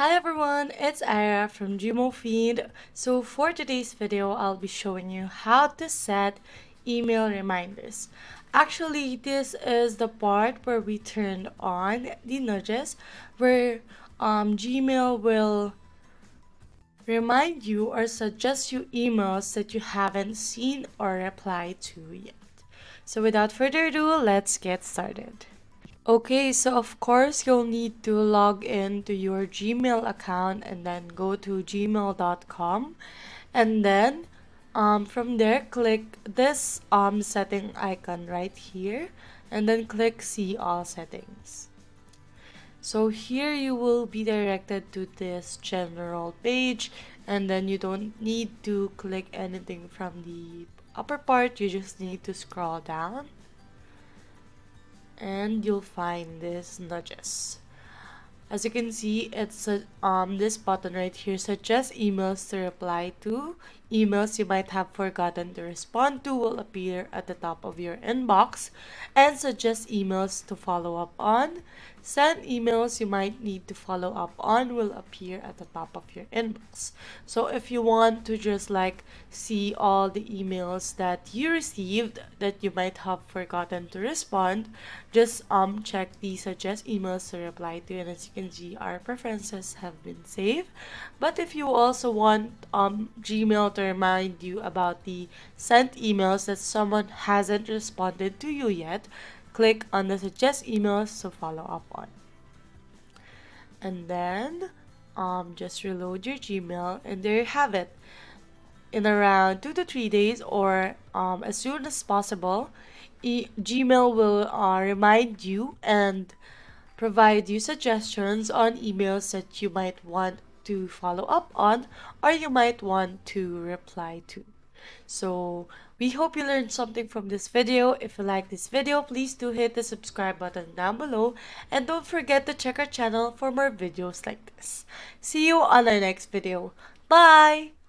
Hi everyone, it's Ira from gmailfiend. So for today's video, I'll be showing you how to set email reminders. Actually, this is the part where we turn on the nudges where Gmail will remind you or suggest you emails that you haven't seen or replied to yet. So without further ado, let's get started. Okay, so of course you'll need to log in to your Gmail account and then go to gmail.com, and then from there click this setting icon right here and then click see all settings. So here you will be directed to this general page, and then you don't need to click anything from the upper part, you just need to scroll down and you'll find this nudges. As you can see, it's this button right here, suggest emails to reply to. Emails you might have forgotten to respond to will appear at the top of your inbox, and suggest emails to follow up on. Send emails you might need to follow up on will appear at the top of your inbox. So if you want to just like see all the emails that you received that you might have forgotten to respond, just check the suggest emails to reply to, and as you can see, our preferences have been saved. But if you also want Gmail to remind you about the sent emails that someone hasn't responded to you yet, click on the suggest emails to follow up on. And then just reload your Gmail, and there you have it. In around 2 to 3 days, or as soon as possible, Gmail will remind you and provide you suggestions on emails that you might want to follow up on or you might want to reply to. So we hope you learned something from this video. If you like this video, please do hit the subscribe button down below, and don't forget to check our channel for more videos like this. See you on our next video. Bye!